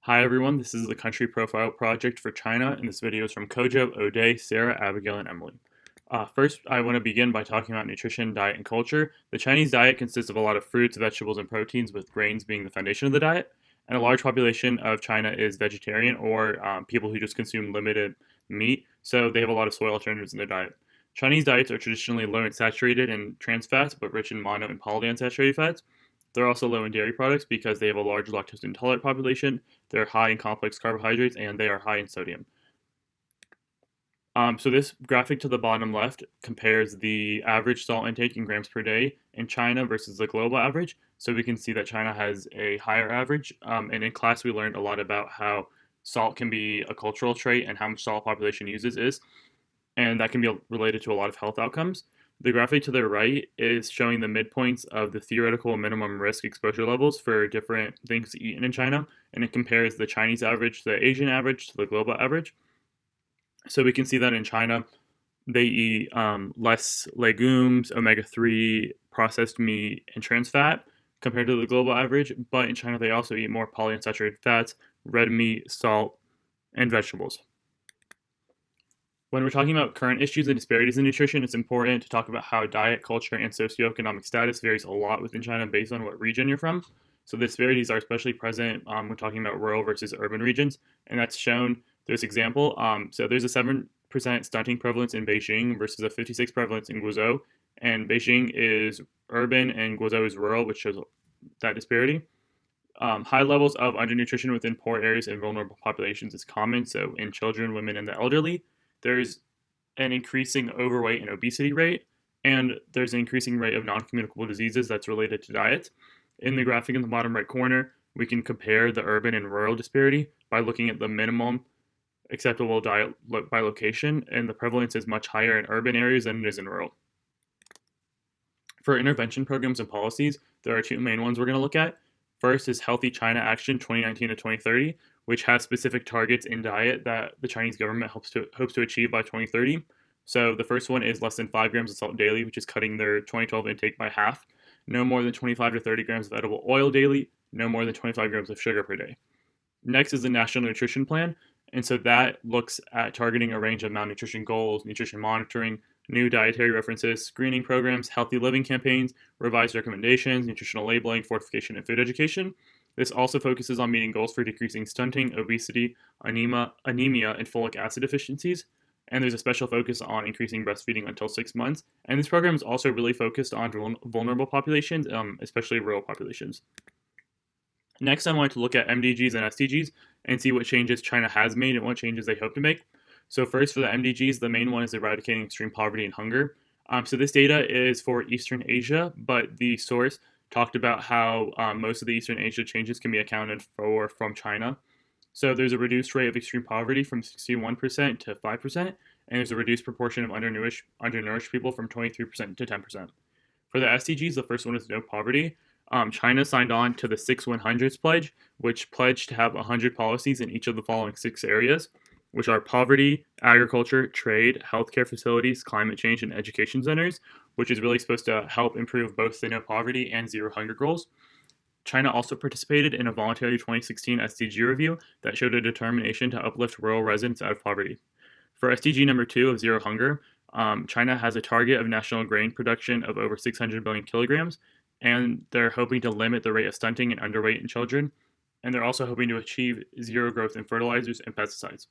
Hi everyone, this is the Country Profile Project for China, and this video is from Kodjo, Odai, Sarah, Abigail, and Emily. First, I want to begin by talking about nutrition, diet, and culture. The Chinese diet consists of a lot of fruits, vegetables, and proteins, with grains being the foundation of the diet. And a large population of China is vegetarian or people who just consume limited meat, so they have a lot of soy alternatives in their diet. Chinese diets are traditionally low in saturated and trans fats, but rich in mono and polyunsaturated fats. They're also low in dairy products because they have a large lactose intolerant population. They're high in complex carbohydrates and they are high in sodium. So this graphic to the bottom left compares the average salt intake in grams per day in China versus the global average. So we can see that China has a higher average. And in class, we learned a lot about how salt can be a cultural trait and how much salt a population uses is, and that can be related to a lot of health outcomes. The graphic to the right is showing the midpoints of the theoretical minimum risk exposure levels for different things eaten in China, and it compares the Chinese average to the Asian average to the global average. So we can see that in China, they eat less legumes, omega-3, processed meat, and trans fat compared to the global average, but in China, they also eat more polyunsaturated fats, red meat, salt, and vegetables. When we're talking about current issues and disparities in nutrition, it's important to talk about how diet, culture, and socioeconomic status varies a lot within China based on what region you're from. So the disparities are especially present when talking about rural versus urban regions, and that's shown through this example. So there's a 7% stunting prevalence in Beijing versus a 56 prevalence in Guizhou, and Beijing is urban and Guizhou is rural, which shows that disparity. High levels of undernutrition within poor areas and vulnerable populations is common. So in children, women, and the elderly, there's an increasing overweight and obesity rate, and there's an increasing rate of non-communicable diseases that's related to diet. In the graphic in the bottom right corner, we can compare the urban and rural disparity by looking at the minimum acceptable diet by location, and the prevalence is much higher in urban areas than it is in rural. For intervention programs and policies, there are two main ones we're going to look at. First is Healthy China Action 2019 to 2030, which has specific targets in diet that the Chinese government hopes to achieve by 2030. So the first one is less than 5 grams of salt daily, which is cutting their 2012 intake by half. No more than 25 to 30 grams of edible oil daily. No more than 25 grams of sugar per day. Next is the National Nutrition Plan, and so that looks at targeting a range of malnutrition goals, nutrition monitoring, new dietary references, screening programs, healthy living campaigns, revised recommendations, nutritional labeling, fortification, and food education. This also focuses on meeting goals for decreasing stunting, obesity, anemia, and folic acid deficiencies. And there's a special focus on increasing breastfeeding until 6 months. And this program is also really focused on vulnerable populations, especially rural populations. Next, I wanted to look at MDGs and SDGs and see what changes China has made and what changes they hope to make. So first, for the MDGs, the main one is eradicating extreme poverty and hunger. So this data is for Eastern Asia, but the source talked about how most of the Eastern Asia changes can be accounted for from China. So there's a reduced rate of extreme poverty from 61% to 5%, and there's a reduced proportion of undernourished people from 23% to 10%. For the SDGs, the first one is no poverty. China signed on to the 6 100s pledge, which pledged to have 100 policies in each of the following 6 areas, which are poverty, agriculture, trade, healthcare facilities, climate change, and education centers, which is really supposed to help improve both the no poverty and zero hunger goals. China also participated in a voluntary 2016 SDG review that showed a determination to uplift rural residents out of poverty. For SDG number 2 of zero hunger, China has a target of national grain production of over 600 billion kilograms, and they're hoping to limit the rate of stunting and underweight in children, and they're also hoping to achieve zero growth in fertilizers and pesticides.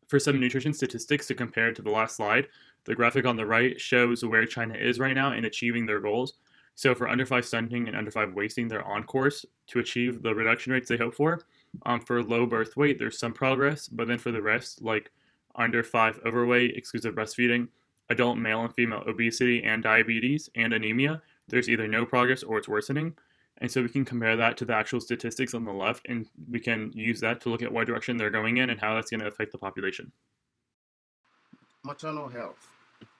For some nutrition statistics to compare to the last slide, the graphic on the right shows where China is right now in achieving their goals. So for under 5 stunting and under 5 wasting, they're on course to achieve the reduction rates they hope for. For low birth weight, there's some progress, but then for the rest, like under 5 overweight, exclusive breastfeeding, adult male and female obesity and diabetes and anemia, there's either no progress or it's worsening. And so we can compare that to the actual statistics on the left, and we can use that to look at what direction they're going in and how that's going to affect the population. Maternal health.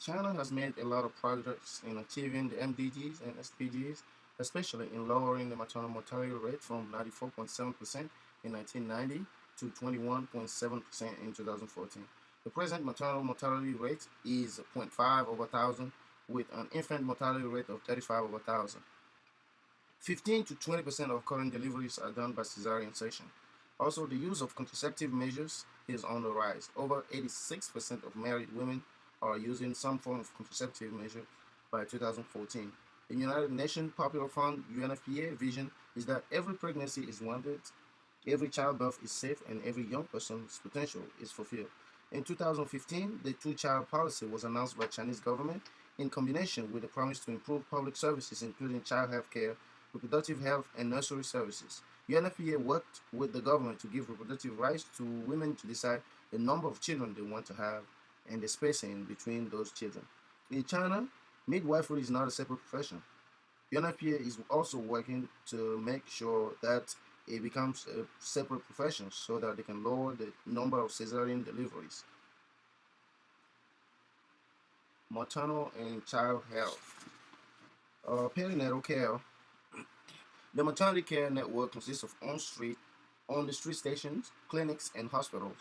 China has made a lot of progress in achieving the MDGs and SDGs, especially in lowering the maternal mortality rate from 94.7% in 1990 to 21.7% in 2014. The present maternal mortality rate is 0.5 over 1,000, with an infant mortality rate of 35 over 1,000. 15 to 20% of current deliveries are done by cesarean section. Also, the use of contraceptive measures is on the rise. Over 86% of married women are using some form of contraceptive measure by 2014. The United Nations Popular Fund UNFPA vision is that every pregnancy is wanted, every childbirth is safe, and every young person's potential is fulfilled. In 2015, the two-child policy was announced by Chinese government in combination with a promise to improve public services, including child health care, reproductive health, and nursery services. UNFPA worked with the government to give reproductive rights to women to decide the number of children they want to have and the spacing between those children. In China, midwifery is not a separate profession. UNFPA is also working to make sure that it becomes a separate profession so that they can lower the number of cesarean deliveries. Maternal and child health. Perinatal care. The maternity care network consists of on-the-street stations, clinics, and hospitals.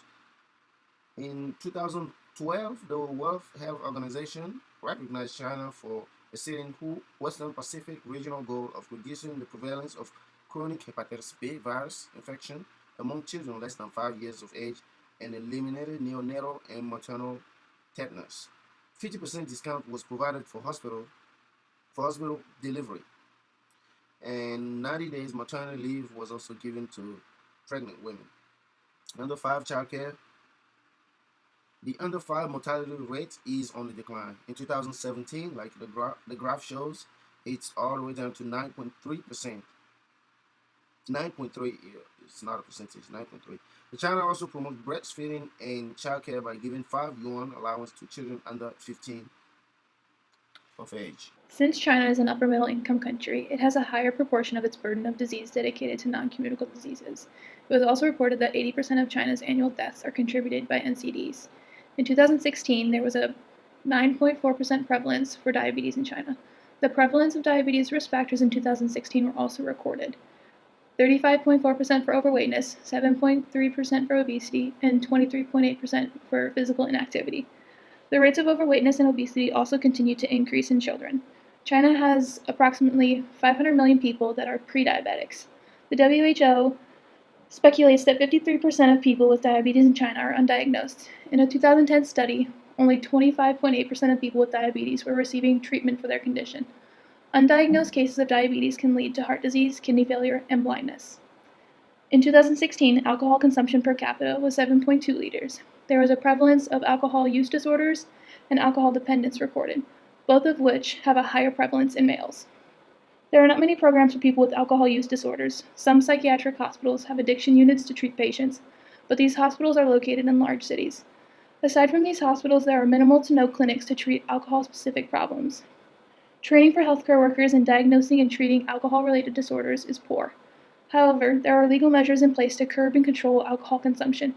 In 2012, the World Health Organization recognized China for exceeding Western Pacific regional goal of reducing the prevalence of chronic hepatitis B virus infection among children less than 5 years of age and eliminated neonatal and maternal tetanus. 50% discount was provided for hospital delivery, and 90 days maternity leave was also given to pregnant women. Under 5 childcare. The under 5 mortality rate is on the decline. In 2017, like the graph shows, it's all the way down to 9.3%. 9.3, it's not a percentage, 9.3. The China also promotes breastfeeding and childcare by giving 5 yuan allowance to children under 15 of age. Since China is an upper middle income country, it has a higher proportion of its burden of disease dedicated to non-communicable diseases. It was also reported that 80% of China's annual deaths are contributed by NCDs. In 2016, there was a 9.4% prevalence for diabetes in China. The prevalence of diabetes risk factors in 2016 were also recorded. 35.4% for overweightness, 7.3% for obesity, and 23.8% for physical inactivity. The rates of overweightness and obesity also continue to increase in children. China has approximately 500 million people that are pre-diabetics. The WHO speculates that 53% of people with diabetes in China are undiagnosed. In a 2010 study, only 25.8% of people with diabetes were receiving treatment for their condition. Undiagnosed cases of diabetes can lead to heart disease, kidney failure, and blindness. In 2016, alcohol consumption per capita was 7.2 liters. There was a prevalence of alcohol use disorders and alcohol dependence recorded, both of which have a higher prevalence in males. There are not many programs for people with alcohol use disorders. Some psychiatric hospitals have addiction units to treat patients, but these hospitals are located in large cities. Aside from these hospitals, there are minimal to no clinics to treat alcohol-specific problems. Training for healthcare workers in diagnosing and treating alcohol-related disorders is poor. However, there are legal measures in place to curb and control alcohol consumption.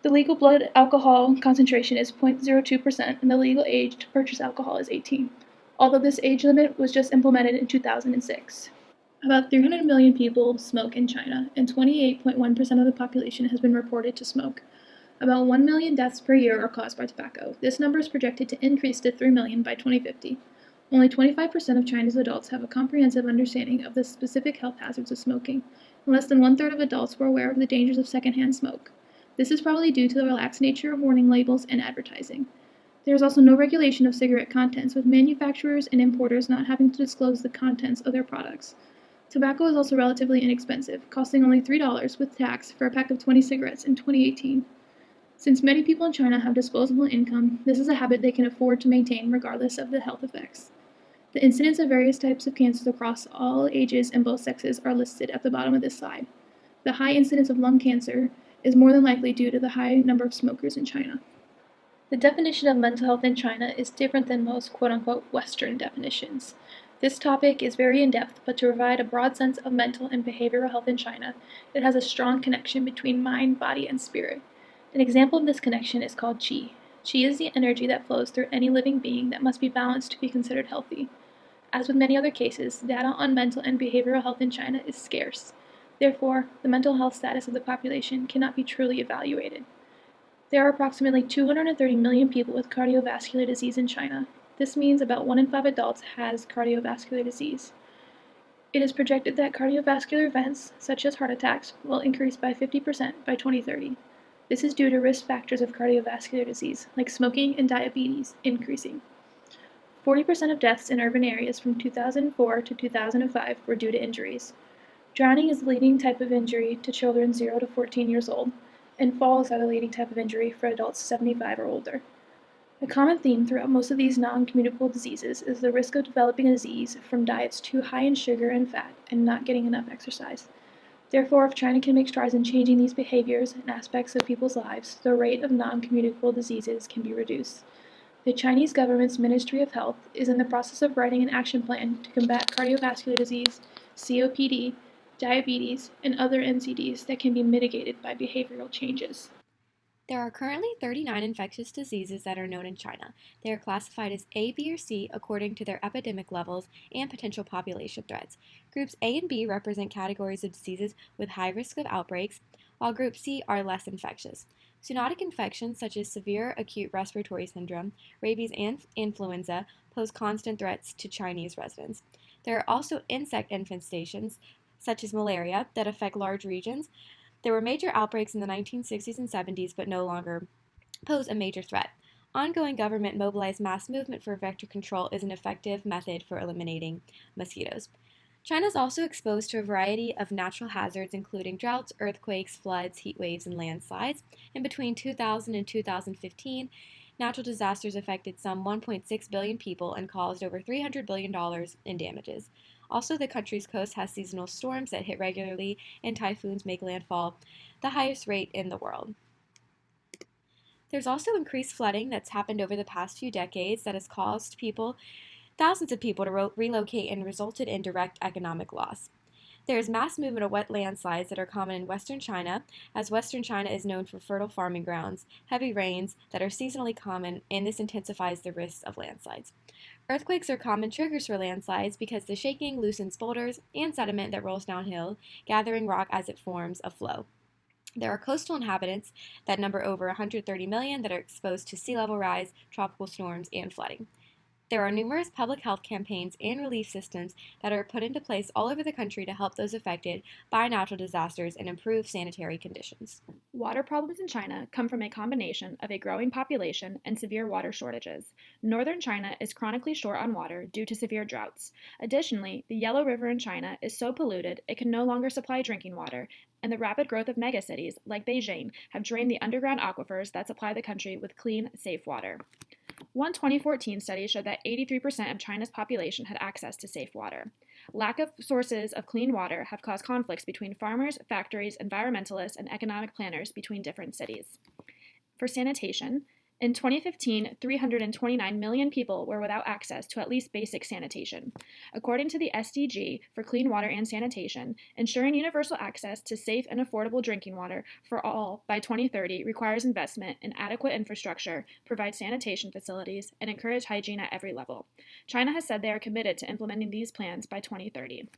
The legal blood alcohol concentration is 0.02%, and the legal age to purchase alcohol is 18, although this age limit was just implemented in 2006. About 300 million people smoke in China, and 28.1% of the population has been reported to smoke. About 1 million deaths per year are caused by tobacco. This number is projected to increase to 3 million by 2050. Only 25% of China's adults have a comprehensive understanding of the specific health hazards of smoking, and less than one-third of adults were aware of the dangers of secondhand smoke. This is probably due to the relaxed nature of warning labels and advertising. There is also no regulation of cigarette contents, with manufacturers and importers not having to disclose the contents of their products. Tobacco is also relatively inexpensive, costing only $3 with tax for a pack of 20 cigarettes in 2018. Since many people in China have disposable income, this is a habit they can afford to maintain regardless of the health effects. The incidence of various types of cancers across all ages and both sexes are listed at the bottom of this slide. The high incidence of lung cancer is more than likely due to the high number of smokers in China. The definition of mental health in China is different than most quote-unquote Western definitions. This topic is very in-depth, but to provide a broad sense of mental and behavioral health in China, it has a strong connection between mind, body, and spirit. An example of this connection is called qi. Qi is the energy that flows through any living being that must be balanced to be considered healthy. As with many other cases, data on mental and behavioral health in China is scarce. Therefore, the mental health status of the population cannot be truly evaluated. There are approximately 230 million people with cardiovascular disease in China. This means about 1 in 5 adults has cardiovascular disease. It is projected that cardiovascular events, such as heart attacks, will increase by 50% by 2030. This is due to risk factors of cardiovascular disease, like smoking and diabetes, increasing. 40% of deaths in urban areas from 2004 to 2005 were due to injuries. Drowning is the leading type of injury to children 0 to 14 years old, and falls are the leading type of injury for adults 75 or older. A common theme throughout most of these non-communicable diseases is the risk of developing a disease from diets too high in sugar and fat and not getting enough exercise. Therefore, if China can make strides in changing these behaviors and aspects of people's lives, the rate of non-communicable diseases can be reduced. The Chinese government's Ministry of Health is in the process of writing an action plan to combat cardiovascular disease, COPD, diabetes, and other NCDs that can be mitigated by behavioral changes. There are currently 39 infectious diseases that are known in China. They are classified as A, B, or C according to their epidemic levels and potential population threats. Groups A and B represent categories of diseases with high risk of outbreaks, while Group C are less infectious. Zoonotic infections such as severe acute respiratory syndrome, rabies, and influenza pose constant threats to Chinese residents. There are also insect infestations, such as malaria, that affect large regions. There were major outbreaks in the 1960s and 70s, but no longer pose a major threat. Ongoing government mobilized mass movement for vector control is an effective method for eliminating mosquitoes. China is also exposed to a variety of natural hazards, including droughts, earthquakes, floods, heat waves, and landslides. In between 2000 and 2015, natural disasters affected some 1.6 billion people and caused over $300 billion in damages. Also, the country's coast has seasonal storms that hit regularly, and typhoons make landfall, the highest rate in the world. There's also increased flooding that's happened over the past few decades that has caused thousands of people to relocate and resulted in direct economic loss. There is mass movement of wet landslides that are common in western China, as western China is known for fertile farming grounds, heavy rains that are seasonally common, and this intensifies the risks of landslides. Earthquakes are common triggers for landslides because the shaking loosens boulders and sediment that rolls downhill, gathering rock as it forms a flow. There are coastal inhabitants that number over 130 million that are exposed to sea level rise, tropical storms, and flooding. There are numerous public health campaigns and relief systems that are put into place all over the country to help those affected by natural disasters and improve sanitary conditions. Water problems in China come from a combination of a growing population and severe water shortages. Northern China is chronically short on water due to severe droughts. Additionally, the Yellow River in China is so polluted it can no longer supply drinking water, and the rapid growth of megacities, like Beijing, have drained the underground aquifers that supply the country with clean, safe water. One 2014 study showed that 83% of China's population had access to safe water. Lack of sources of clean water have caused conflicts between farmers, factories, environmentalists, and economic planners between different cities. For sanitation, in 2015, 329 million people were without access to at least basic sanitation. According to the SDG for Clean Water and Sanitation, ensuring universal access to safe and affordable drinking water for all by 2030 requires investment in adequate infrastructure, provide sanitation facilities, and encourage hygiene at every level. China has said they are committed to implementing these plans by 2030.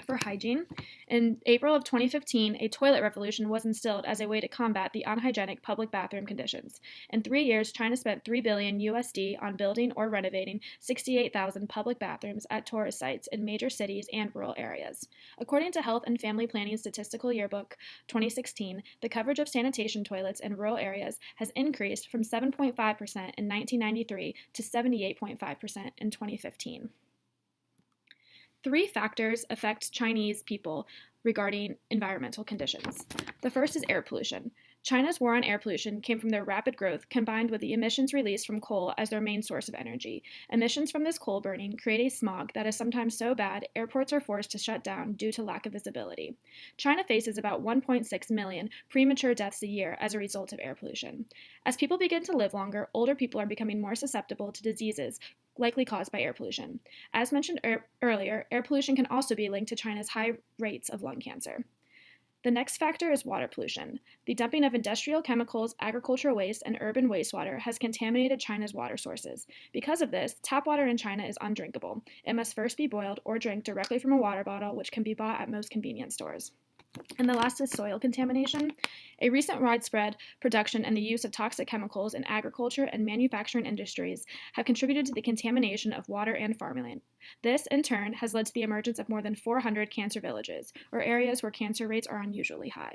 For hygiene, in April of 2015, a toilet revolution was instilled as a way to combat the unhygienic public bathroom conditions. In 3 years, China spent $3 billion USD on building or renovating 68,000 public bathrooms at tourist sites in major cities and rural areas. According to Health and Family Planning Statistical Yearbook 2016, the coverage of sanitation toilets in rural areas has increased from 7.5% in 1993 to 78.5% in 2015. 3 factors affect Chinese people regarding environmental conditions. The first is air pollution. China's war on air pollution came from their rapid growth combined with the emissions released from coal as their main source of energy. Emissions from this coal burning create a smog that is sometimes so bad airports are forced to shut down due to lack of visibility. China faces about 1.6 million premature deaths a year as a result of air pollution. As people begin to live longer, older people are becoming more susceptible to diseases likely caused by air pollution. As mentioned earlier, air pollution can also be linked to China's high rates of lung cancer. The next factor is water pollution. The dumping of industrial chemicals, agricultural waste, and urban wastewater has contaminated China's water sources. Because of this, tap water in China is undrinkable. It must first be boiled or drank directly from a water bottle, which can be bought at most convenience stores. And the last is soil contamination. A recent widespread production and the use of toxic chemicals in agriculture and manufacturing industries have contributed to the contamination of water and farmland. This, in turn, has led to the emergence of more than 400 cancer villages, or areas where cancer rates are unusually high.